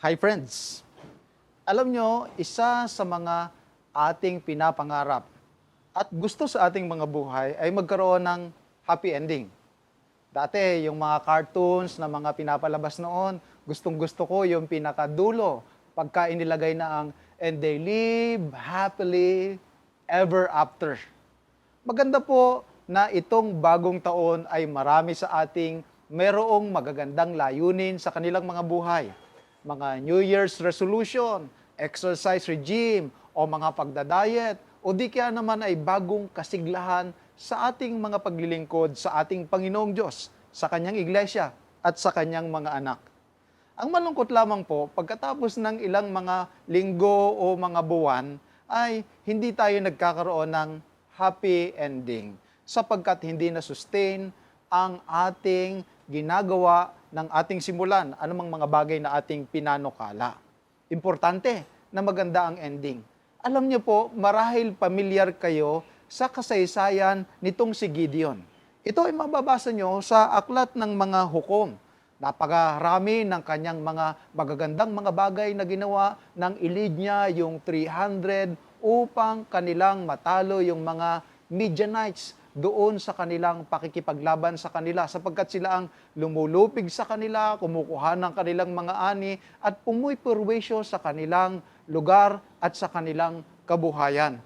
Hi friends! Alam nyo, isa sa mga ating pinapangarap at gusto sa ating mga buhay ay magkaroon ng happy ending. Dati, yung mga cartoons na mga pinapalabas noon, gustong-gusto ko yung pinakadulo. Pagka inilagay na ang "and they live happily ever after." Maganda po na itong bagong taon ay marami sa ating merong magagandang layunin sa kanilang mga buhay. Mga New Year's resolution, exercise regime, o mga pagdadayet, o di kaya naman ay bagong kasiglahan sa ating mga paglilingkod sa ating Panginoong Diyos, sa Kanyang Iglesia, at sa Kanyang mga anak. Ang malungkot lamang po, pagkatapos ng ilang mga linggo o mga buwan, ay hindi tayo nagkakaroon ng happy ending sapagkat hindi na-sustain ang ating ginagawa ng ating simulan, anumang mga bagay na ating pinanukala. Importante na maganda ang ending. Alam niyo po, marahil pamilyar kayo sa kasaysayan nitong si Gideon. Ito ay mababasa nyo sa aklat ng mga hukom. Napakarami ng kanyang mga magagandang mga bagay na ginawa nang ilid niya yung 300 upang kanilang matalo yung mga Midianites doon sa kanilang pakikipaglaban sa kanila sapagkat sila ang lumulupig sa kanila, kumukuha ng kanilang mga ani at pumipurwisyo sa kanilang lugar at sa kanilang kabuhayan.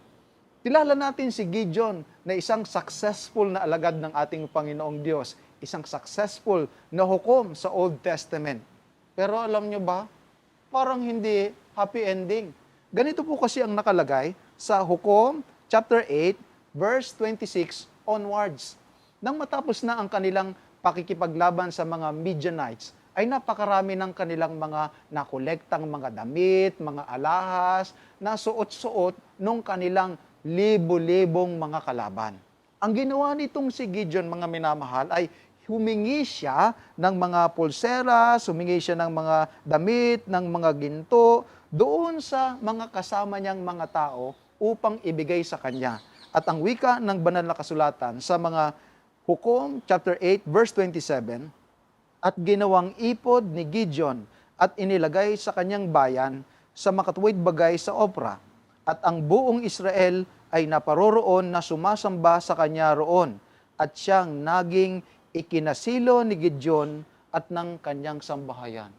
Kilala natin si Gideon na isang successful na alagad ng ating Panginoong Diyos, isang successful na hukom sa Old Testament. Pero alam nyo ba, parang hindi happy ending. Ganito po kasi ang nakalagay sa Hukom chapter 8, verse 26 onwards. Nang matapos na ang kanilang pakikipaglaban sa mga Midianites, ay napakarami ng kanilang mga nakolektang mga damit, mga alahas, na suot-suot nung kanilang libo-libong mga kalaban. Ang ginawa nitong si Gideon, mga minamahal, ay humingi siya ng mga pulseras, humingi siya ng mga damit, ng mga ginto, doon sa mga kasama niyang mga tao upang ibigay sa kanya. At ang wika ng banal na kasulatan sa mga Hukom chapter 8 verse 27, at ginawang ipod ni Gideon at inilagay sa kanyang bayan sa makatuwid bagay sa Opra, at ang buong Israel ay naparoroon na sumasamba sa kanya roon, at siyang naging ikinasilo ni Gideon at ng kanyang sambahayan.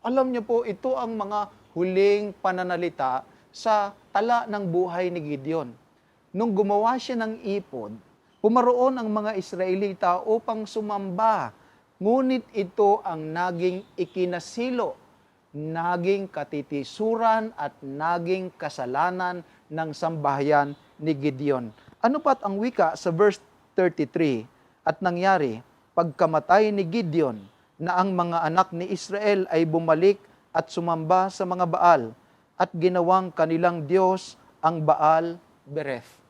Alam niyo po, ito ang mga huling pananalita sa tala ng buhay ni Gideon. Nung gumawa siya ng ipod, pumaroon ang mga Israelita upang sumamba. Ngunit ito ang naging ikinasilo, naging katitisuran at naging kasalanan ng sambahayan ni Gideon. Ano pat ang wika sa verse 33? At nangyari, pagkamatay ni Gideon, na ang mga anak ni Israel ay bumalik at sumamba sa mga Baal, at ginawang kanilang Diyos ang Baal Bereth.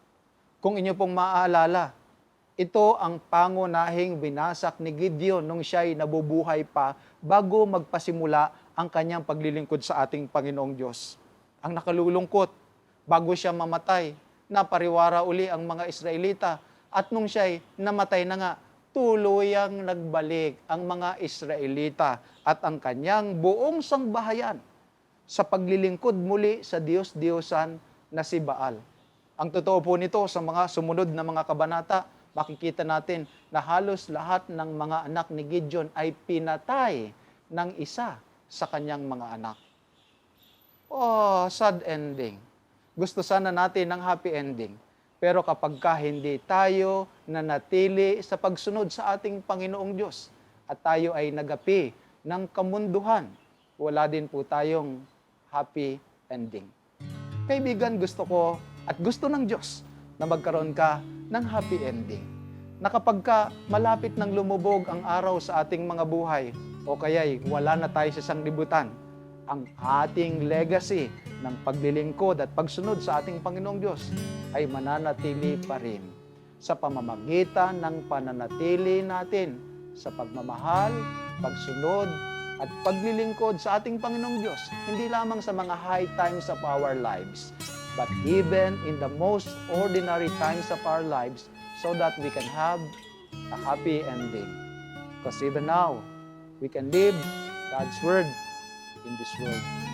Kung inyo pong maaalala, ito ang pangunahing binasak ni Gideon nung siya'y nabubuhay pa bago magpasimula ang kanyang paglilingkod sa ating Panginoong Diyos. Ang nakalulungkot, bago siya mamatay, napariwara uli ang mga Israelita, at nung siya'y namatay na nga, tuluyang nagbalik ang mga Israelita at ang kanyang buong sangbahayan sa paglilingkod muli sa Diyos-Diyosan na si Baal. Ang totoo po nito sa mga sumunod na mga kabanata, makikita natin na halos lahat ng mga anak ni Gideon ay pinatay ng isa sa kanyang mga anak. Oh, sad ending. Gusto sana natin ng happy ending. Pero kapag hindi tayo nanatili sa pagsunod sa ating Panginoong Diyos at tayo ay nagapi ng kamunduhan, wala din po tayong happy ending. Kaibigan, gusto ko at gusto ng Diyos na magkaroon ka ng happy ending. Na kapag malapit ng lumubog ang araw sa ating mga buhay, o kaya'y wala na tayo sa sanglibutan, ang ating legacy ng paglilingkod at pagsunod sa ating Panginoong Diyos ay mananatili pa rin sa pamamagitan ng pananatili natin sa pagmamahal, pagsunod, at paglilingkod sa ating Panginoong Diyos, hindi lamang sa mga high times of our lives, but even in the most ordinary times of our lives, so that we can have a happy ending. Because even now, we can live God's Word in this world.